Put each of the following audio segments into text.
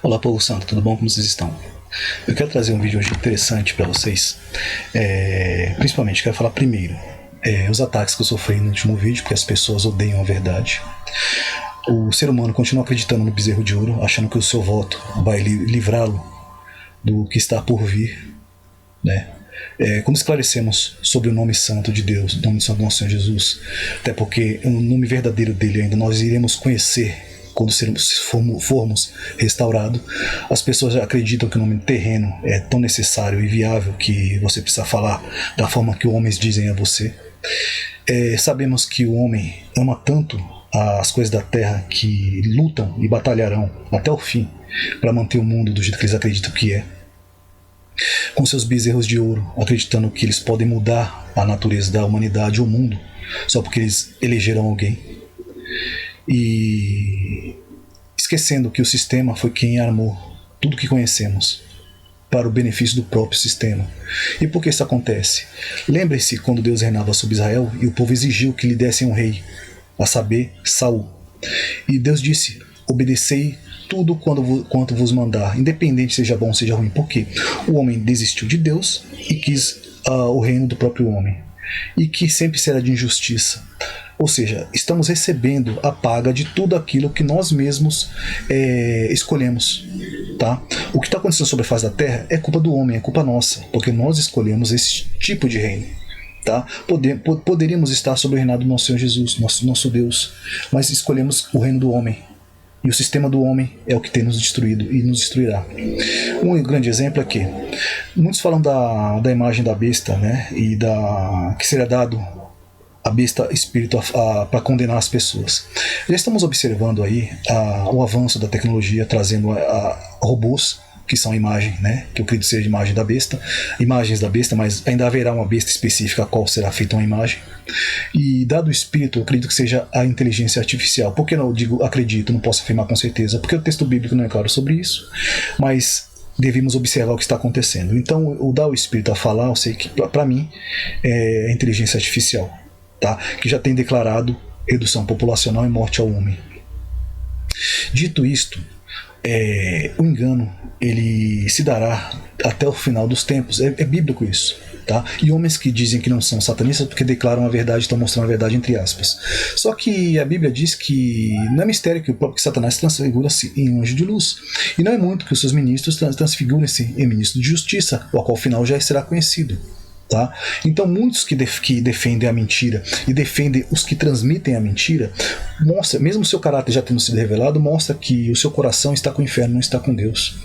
Olá, povo santo, tudo bom? Como vocês estão? Eu quero trazer um vídeo hoje interessante para vocês. Principalmente, quero falar primeiro os ataques que eu sofri no último vídeo, porque as pessoas odeiam a verdade. O ser humano continua acreditando no bezerro de ouro, achando que o seu voto vai livrá-lo do que está por vir, né? Como esclarecemos sobre o nome santo de Deus, o nome santo do nosso Senhor Jesus, até porque o nome verdadeiro dele ainda nós iremos conhecer quando formos restaurados. As pessoas acreditam que o nome terreno é tão necessário e viável que você precisa falar da forma que os homens dizem a você. Sabemos que o homem ama tanto as coisas da terra que lutam e batalharão até o fim para manter o mundo do jeito que eles acreditam que é, com seus bezerros de ouro, acreditando que eles podem mudar a natureza da humanidade ou o mundo só porque eles elegeram alguém, e esquecendo que o sistema foi quem armou tudo que conhecemos para o benefício do próprio sistema. E por que isso acontece? Lembre-se quando Deus reinava sobre Israel e o povo exigiu que lhe dessem um rei, a saber, Saul. E Deus disse: obedecei tudo quanto vos mandar, independente seja bom ou seja ruim. Porque o homem desistiu de Deus e quis o reino do próprio homem, e que sempre será de injustiça. Ou seja, estamos recebendo a paga de tudo aquilo que nós mesmos escolhemos. Tá? O que está acontecendo sobre a face da terra é culpa do homem, é culpa nossa, porque nós escolhemos esse tipo de reino. Tá? Poderíamos estar sob o reinado do nosso Senhor Jesus, nosso Deus, mas escolhemos o reino do homem. E o sistema do homem é o que tem nos destruído e nos destruirá. Um grande exemplo é que muitos falam da imagem da besta, né? E que seria dado a besta espírito para condenar as pessoas. Já estamos observando aí o avanço da tecnologia, trazendo robôs que são imagem, né? Que eu acredito seja imagem da besta, imagens da besta, mas ainda haverá uma besta específica a qual será feita uma imagem. E dado o espírito, eu acredito que seja a inteligência artificial. Por que não digo acredito, não posso afirmar com certeza? Porque o texto bíblico não é claro sobre isso, mas devemos observar o que está acontecendo. Então, o dar o espírito a falar, eu sei que para mim é inteligência artificial, tá? Que já tem declarado redução populacional e morte ao homem. Dito isto, o engano ele se dará até o final dos tempos. É bíblico isso, tá? E homens que dizem que não são satanistas porque declaram a verdade, estão mostrando a verdade entre aspas. Só que a Bíblia diz que não é mistério que o próprio Satanás transfigura-se em anjo de luz, e não é muito que os seus ministros transfigurem-se em ministro de justiça, o qual final já será conhecido. Tá? Então muitos que defendem a mentira e defendem os que transmitem a mentira, mostra, mesmo o seu caráter já tendo sido revelado, mostra que o seu coração está com o inferno, não está com Deus,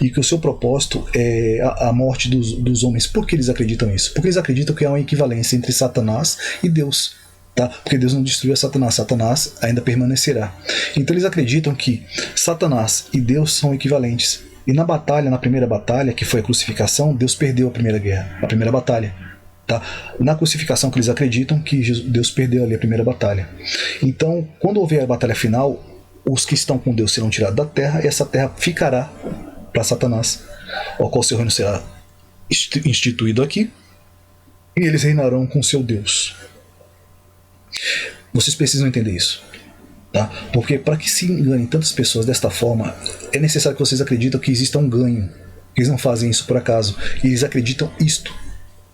e que o seu propósito é a morte dos homens. Por que eles acreditam isso? Porque eles acreditam que há uma equivalência entre Satanás e Deus, tá? Porque Deus não destruiu Satanás, Satanás ainda permanecerá. Então eles acreditam que Satanás e Deus são equivalentes. E na primeira batalha, que foi a crucificação, Deus perdeu a primeira guerra, a primeira batalha. Tá? Na crucificação que eles acreditam que Deus perdeu ali a primeira batalha. Então, quando houver a batalha final, os que estão com Deus serão tirados da terra, e essa terra ficará para Satanás, ao qual seu reino será instituído aqui, e eles reinarão com seu Deus. Vocês precisam entender isso. Tá? Porque para que se enganem tantas pessoas desta forma, é necessário que vocês acreditem que exista um ganho. Eles não fazem isso por acaso, eles acreditam isto.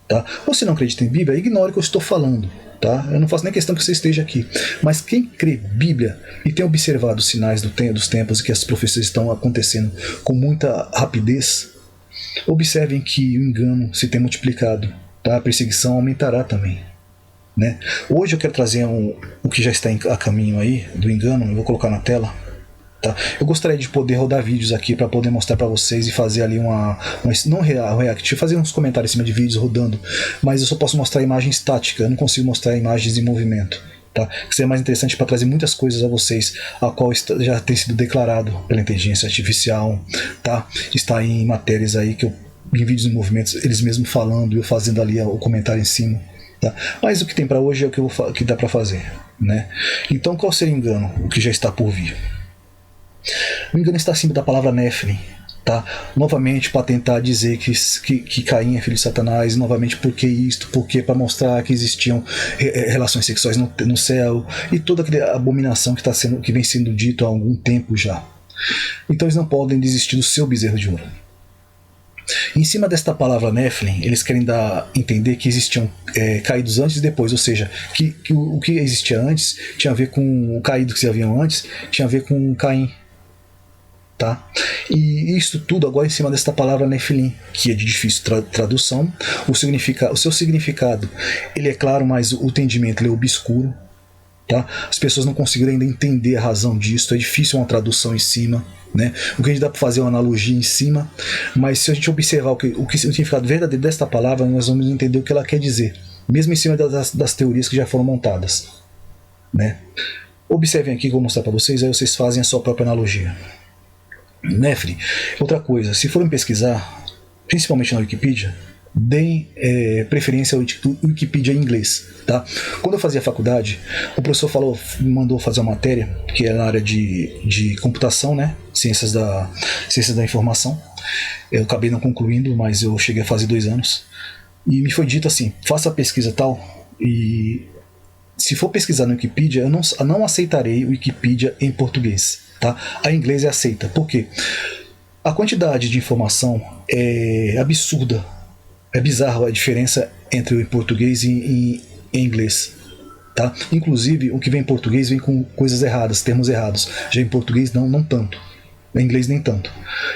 Tá? Ou se não acredita em Bíblia, ignore o que eu estou falando. Tá? Eu não faço nem questão que você esteja aqui. Mas quem crê Bíblia e tem observado os sinais dos tempos e que as profecias estão acontecendo com muita rapidez, observem que o engano se tem multiplicado. Tá? A perseguição aumentará também. Né? Hoje eu quero trazer o que já está a caminho aí do engano. Eu vou colocar na tela, tá? Eu gostaria de poder rodar vídeos aqui para poder mostrar para vocês e fazer ali não react, fazer uns comentários em cima de vídeos rodando, mas eu só posso mostrar imagem estática, eu não consigo mostrar imagens em movimento, tá? Que seria mais interessante para trazer muitas coisas a vocês, a qual já tem sido declarado pela inteligência artificial, tá? Está em matérias aí que em vídeos em movimentos, eles mesmos falando e eu fazendo ali o comentário em cima. Tá? Mas o que tem para hoje é o que dá para fazer, né? Então qual seria o engano? O que já está por vir. O engano está acima da palavra Nephilim, tá? Novamente para tentar dizer que Caim é filho de Satanás, novamente porque isto, porque para mostrar que existiam relações sexuais no céu, e toda aquela abominação que vem sendo dito há algum tempo já. Então eles não podem desistir do seu bezerro de ouro. Em cima desta palavra Nephilim, eles querem entender que existiam caídos antes e depois, ou seja, que o que existia antes tinha a ver com o caído que haviam antes, tinha a ver com Caim. Tá? E isso tudo agora em cima desta palavra Nephilim, que é de difícil tradução. O seu significado ele é claro, mas o entendimento ele é obscuro. Tá? As pessoas não conseguiram ainda entender a razão disso, é difícil uma tradução em cima. Né? O que a gente dá para fazer é uma analogia em cima, mas se a gente observar o significado verdadeiro desta palavra, nós vamos entender o que ela quer dizer, mesmo em cima das teorias que já foram montadas. Né? Observem aqui que eu vou mostrar para vocês, aí vocês fazem a sua própria analogia. Nephilim. Outra coisa, se forem pesquisar, principalmente na Wikipedia, deem preferência ao Wikipedia em inglês. Tá? Quando eu fazia faculdade, o professor me mandou fazer uma matéria que era na área de computação, né? Ciências da informação. Eu acabei não concluindo, mas eu cheguei a fazer 2 anos. E me foi dito assim, faça a pesquisa tal, e se for pesquisar no Wikipedia, eu não aceitarei o Wikipedia em português. Tá? A inglês é aceita. Por quê? A quantidade de informação é absurda. É bizarro a diferença entre o português e em inglês. Tá? Inclusive, o que vem em português vem com coisas erradas, termos errados. Já em português, não tanto. Em inglês, nem tanto.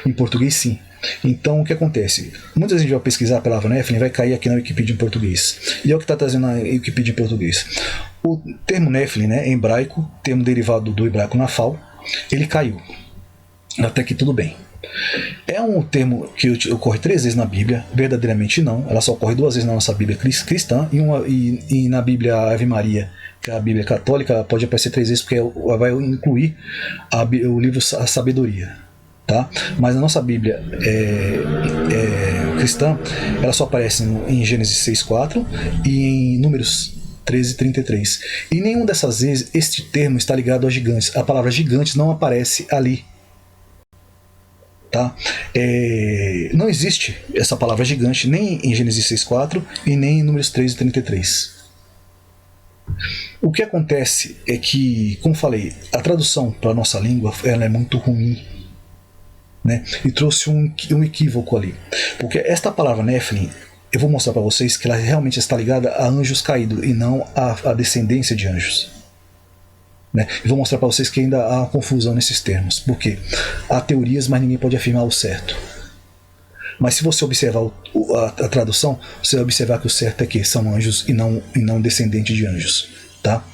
Em português, sim. Então, o que acontece? Muita gente vai pesquisar a palavra Nephilim, vai cair aqui na Wikipedia em português. E é o que está trazendo na Wikipedia em português. O termo Nephilim, né, em hebraico, termo derivado do hebraico Nafal, ele caiu. Até que tudo bem. É um termo que ocorre 3 vezes na Bíblia, verdadeiramente não. Ela só ocorre 2 vezes na nossa Bíblia cristã e na Bíblia Ave Maria, que é a Bíblia católica, pode aparecer 3 vezes porque vai incluir o livro A Sabedoria. Tá? Mas na nossa Bíblia cristã, ela só aparece em Gênesis 6:4 e em Números 13:33. E nenhuma dessas vezes este termo está ligado a gigantes. A palavra gigantes não aparece ali. Tá? Não existe essa palavra gigante nem em Gênesis 6:4 e nem em Números 13:33. O que acontece é que, como falei, a tradução para a nossa língua ela é muito ruim. Né? E trouxe um equívoco ali. Porque esta palavra Nephilim, eu vou mostrar para vocês que ela realmente está ligada a anjos caídos e não a descendência de anjos. Né? E vou mostrar para vocês que ainda há confusão nesses termos. Porque há teorias, mas ninguém pode afirmar o certo. Mas se você observar a tradução, você vai observar que o certo é que são anjos e não descendentes de anjos. Tá?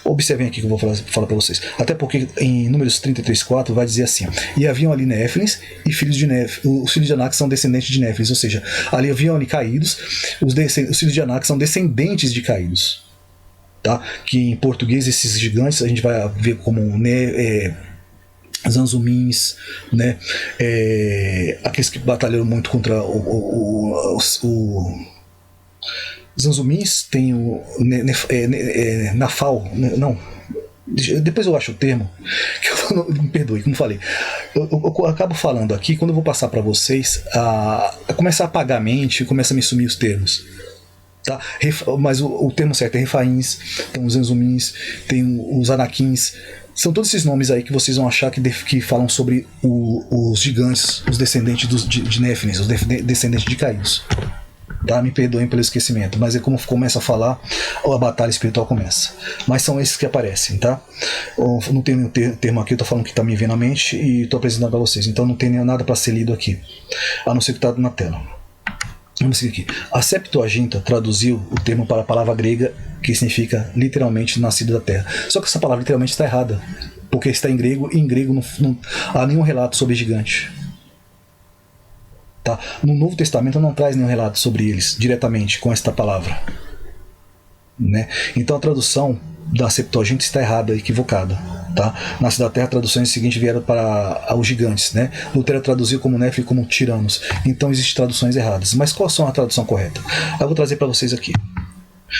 Observem aqui que eu vou falar para vocês. Até porque em Números 33:4 vai dizer assim: e haviam ali Néfilins e filhos de Néfilins. Os filhos de Anak são descendentes de Néfilins, ou seja, ali haviam ali caídos. Os filhos de Anak são descendentes de caídos. Tá? Que em português esses gigantes a gente vai ver como Zanzumins, né? Aqueles que batalharam muito contra o Zanzumins, tem o Nafal, não, depois eu acho o termo, que eu me perdoe, como falei, eu acabo falando aqui, quando eu vou passar para vocês, começa a apagar a mente, começa a me sumir os termos. Tá? Mas o termo certo é Refaíns, tem os Zanzumins, tem os Anakins, são todos esses nomes aí que vocês vão achar que falam sobre os gigantes, os descendentes de Néfilins, os descendentes de caídos. Tá? Me perdoem pelo esquecimento, mas é como começa a falar, a batalha espiritual começa. Mas são esses que aparecem, tá? Não tem nenhum termo aqui, eu tô falando que tá me vendo na mente e tô apresentando para vocês, então não tem nada para ser lido aqui, a não ser que tá na tela. Vamos seguir aqui. A Septuaginta traduziu o termo para a palavra grega que significa literalmente nascido da terra. Só que essa palavra literalmente está errada, porque está em grego e em grego não há nenhum relato sobre gigante. Tá? No Novo Testamento não traz nenhum relato sobre eles diretamente com esta palavra. Né? Então a tradução da Septuaginta está errada, equivocada. Tá? Nasce da terra, traduções seguintes vieram para os gigantes. Né? Lutero traduziu como Néfili como tiranos. Então existem traduções erradas. Mas qual são a tradução correta? Eu vou trazer para vocês aqui.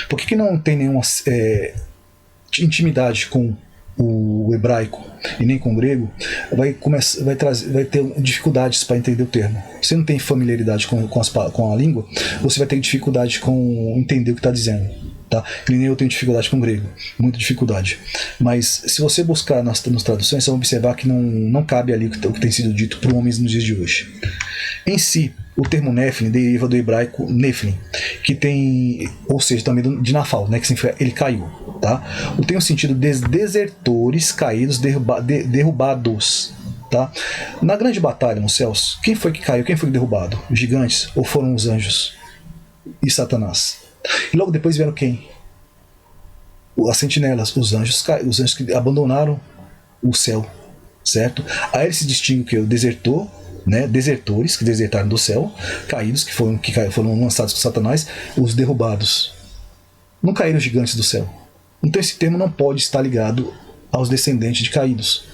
Por que não tem nenhuma intimidade com o hebraico e nem com o grego, vai ter dificuldades para entender o termo. Você não tem familiaridade com a língua, você vai ter dificuldade com entender o que está dizendo. Tá? E nem eu tenho dificuldade com o grego, muita dificuldade. Mas se você buscar nas traduções, você vai observar que não cabe ali o que tem sido dito por homens nos dias de hoje. Em si, o termo Nephilim deriva do hebraico Nephilim, que tem, ou seja, também de Nafal, né, que significa ele caiu. Tá? Tem o sentido de desertores caídos, derrubados. Tá? Na grande batalha nos céus, quem foi que caiu? Quem foi derrubado? Os gigantes ou foram os anjos e Satanás? E logo depois vieram quem? As sentinelas, os anjos que abandonaram o céu, certo? Aí ele se distingue o que? O desertor, né? Desertores que desertaram do céu, caídos que foram lançados por Satanás, os derrubados. Não caíram os gigantes do céu. Então esse termo não pode estar ligado aos descendentes de caídos.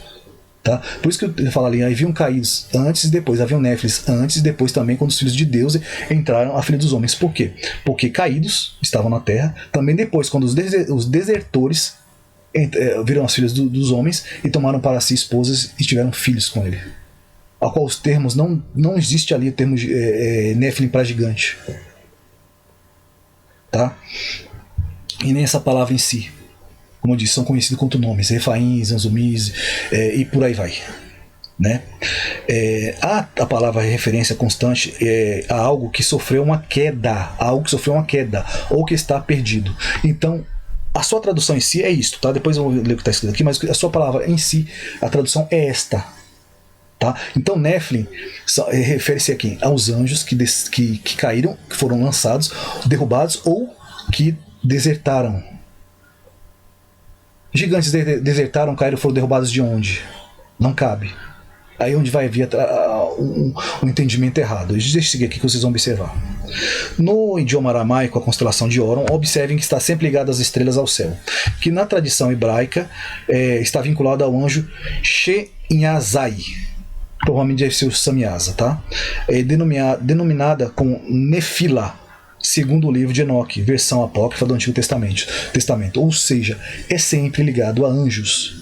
Tá? Por isso que eu falo ali, haviam caídos antes e depois, haviam néfilis antes e depois também, quando os filhos de Deus entraram a filha dos homens. Por quê? Porque caídos estavam na terra, também depois, quando os desertores viram as filhas dos homens e tomaram para si esposas e tiveram filhos com ele. Ao qual os termos, não existe ali o termo néfilim para gigante. Tá? E nem essa palavra em si. Como eu disse, são conhecidos quanto nomes, Refaim, Zanzumis, e por aí vai. Né? A palavra referência constante a algo que sofreu uma queda, ou que está perdido. Então, a sua tradução em si é isto, tá? Depois eu vou ler o que está escrito aqui, mas a sua palavra em si, a tradução é esta. Tá? Então, Nephilim refere-se aqui aos anjos que caíram, que foram lançados, derrubados ou que desertaram. Gigantes desertaram, caíram, foram derrubados de onde? Não cabe. Aí onde vai vir um entendimento errado. Deixa eu seguir aqui que vocês vão observar. No idioma aramaico, a constelação de Órion, observem que está sempre ligada às estrelas ao céu, que na tradição hebraica está vinculado ao anjo Shenyazai, provavelmente deve ser o Samiasa, tá? Denominada como Nefila, segundo o livro de Enoque, versão apócrifa do Antigo Testamento. Ou seja, é sempre ligado a anjos.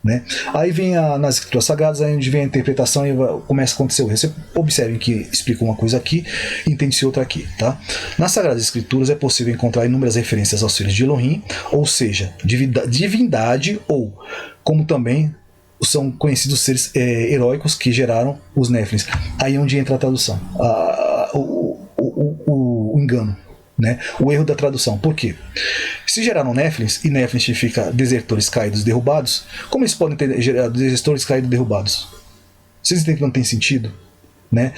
Né? Aí vem nas escrituras sagradas, aí onde vem a interpretação e começa a acontecer o resto. Você observem que explica uma coisa aqui e entende-se outra aqui. Tá? Nas sagradas escrituras é possível encontrar inúmeras referências aos filhos de Elohim, ou seja, divindade, ou como também são conhecidos seres heróicos que geraram os Néfilins. Aí é onde entra a tradução, o engano, né? O erro da tradução. Por quê? Se geraram Néfilins, e Néfilins significa desertores caídos, derrubados, como eles podem ter gerado desertores caídos, derrubados? Vocês entendem que não tem sentido? Né?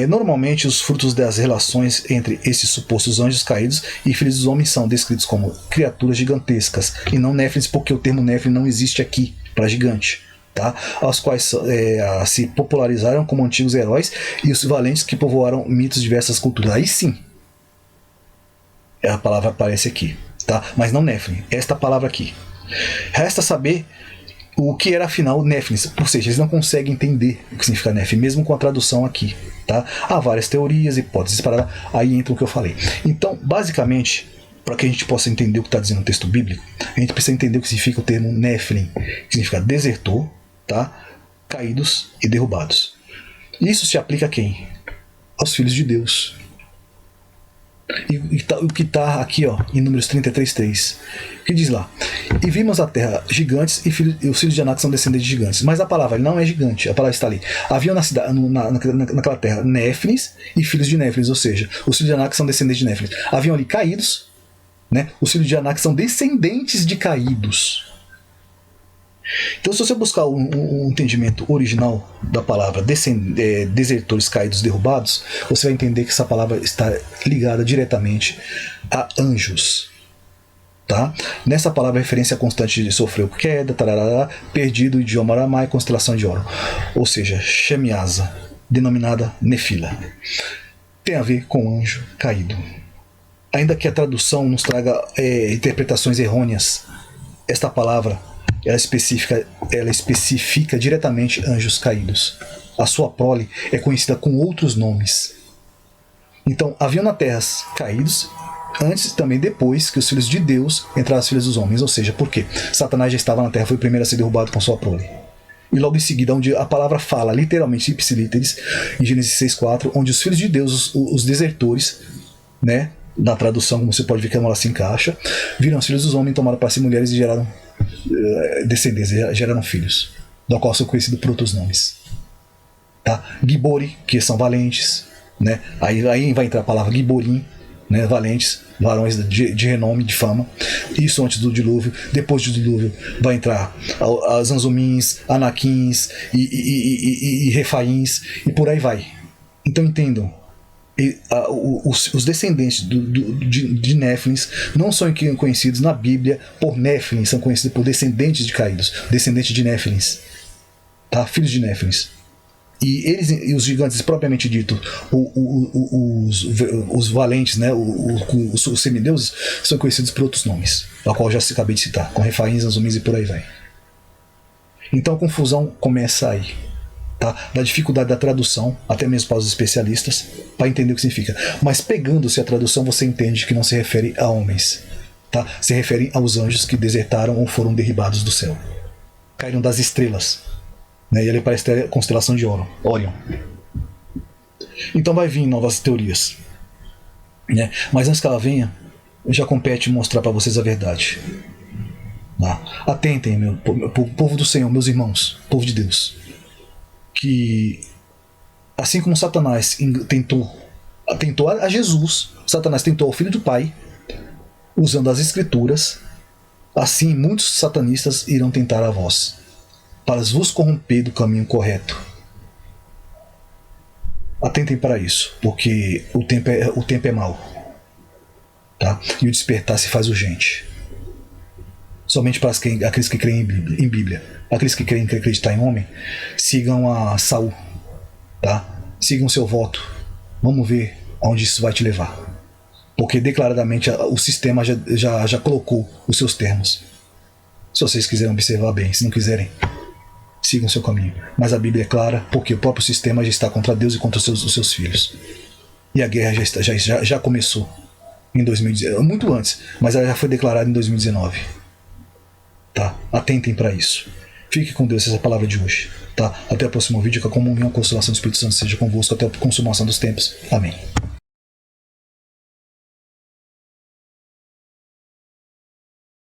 Normalmente os frutos das relações entre esses supostos anjos caídos e filhos dos homens são descritos como criaturas gigantescas, e não Néfilins, porque o termo Néfilim não existe aqui para gigante. Tá? Aos quais se popularizaram como antigos heróis e os valentes que povoaram mitos de diversas culturas. Aí sim, a palavra aparece aqui, tá? Mas não Nephilim, esta palavra aqui. Resta saber o que era afinal Nephilim, ou seja, eles não conseguem entender o que significa Nephilim, mesmo com a tradução aqui. Tá? Há várias teorias, hipóteses, aí entra o que eu falei. Então, basicamente, para que a gente possa entender o que está dizendo o texto bíblico, a gente precisa entender o que significa o termo Nephilim, que significa desertor, tá? Caídos e derrubados. Isso se aplica a quem? Aos filhos de Deus. O que está aqui, ó, em Números 33:3, que diz lá: e vimos a terra gigantes e os filhos de Anak são descendentes de gigantes. Mas a palavra não é gigante, a palavra está ali. Haviam naquela terra Néfilins e filhos de Néfilins, ou seja, os filhos de Anak são descendentes de Néfilins. Haviam ali caídos, né? Os filhos de Anak são descendentes de caídos. Então, se você buscar um entendimento original da palavra desertores caídos, derrubados, você vai entender que essa palavra está ligada diretamente a anjos. Tá? Nessa palavra, a referência constante de sofreu queda, tarará, perdido, idioma aramaico, constelação de Órion. Ou seja, Shemiasa, denominada Nefila. Tem a ver com anjo caído. Ainda que a tradução nos traga interpretações errôneas, esta palavra ela especifica diretamente anjos caídos. A sua prole é conhecida com outros nomes. Então, haviam na terra caídos antes e também depois que os filhos de Deus entraram as filhas dos homens. Ou seja, por quê? Satanás já estava na terra, foi o primeiro a ser derrubado com sua prole. E logo em seguida, onde a palavra fala literalmente ipsilíteres, em Gênesis 6,4, onde os filhos de Deus, os desertores, né, na tradução, como você pode ver que ela se encaixa, viram os filhos dos homens, tomaram para si mulheres e geraram descendência, geraram filhos, do qual são conhecidos por outros nomes. Tá? Gibori, que são valentes, né? Aí vai entrar a palavra Giborim, né? Valentes, varões de renome, de fama. Isso antes do dilúvio. Depois do dilúvio vai entrar as Anzumins, Anakins e Refaíns, e por aí vai. Então entendam, os descendentes de Néfilins não são conhecidos na Bíblia por Néfilins, são conhecidos por descendentes de caídos, descendentes de Néfilins, tá? Filhos de Néfilins. E eles e os gigantes propriamente dito, os valentes, né, os semideuses, são conhecidos por outros nomes, a qual eu já acabei de citar, com Refaíns, Anzumins e por aí vai. Então a confusão começa aí. Tá? Da dificuldade da tradução, até mesmo para os especialistas, para entender o que significa. Mas pegando-se a tradução, você entende que não se refere a homens, tá? Se refere aos anjos que desertaram ou foram derribados do céu. Caíram das estrelas, né? E ele parece ter a constelação de Órion. Então vai vir novas teorias, né? Mas antes que ela venha, já compete mostrar para vocês a verdade. Tá? Atentem, meu povo do Senhor, meus irmãos, povo de Deus, que assim como Satanás tentou a Jesus, Satanás tentou ao Filho do Pai, usando as Escrituras, assim muitos satanistas irão tentar a vós, para vos corromper do caminho correto. Atentem para isso, porque o tempo é mau, tá? E o despertar se faz urgente. Somente para aqueles que creem em Bíblia. Aqueles que creem acreditar em homem, sigam a Saul, tá? Sigam seu voto. Vamos ver aonde isso vai te levar. Porque declaradamente o sistema já colocou os seus termos. Se vocês quiserem observar bem, se não quiserem, sigam seu caminho. Mas a Bíblia é clara, porque o próprio sistema já está contra Deus e contra os seus filhos. E a guerra já começou em 2019, muito antes, mas ela já foi declarada em 2019. Tá? Atentem para isso. Fique com Deus, essa é a palavra de hoje. Tá? Até o próximo vídeo, que a comunhão e a consolação do Espírito Santo seja convosco até a consumação dos tempos. Amém.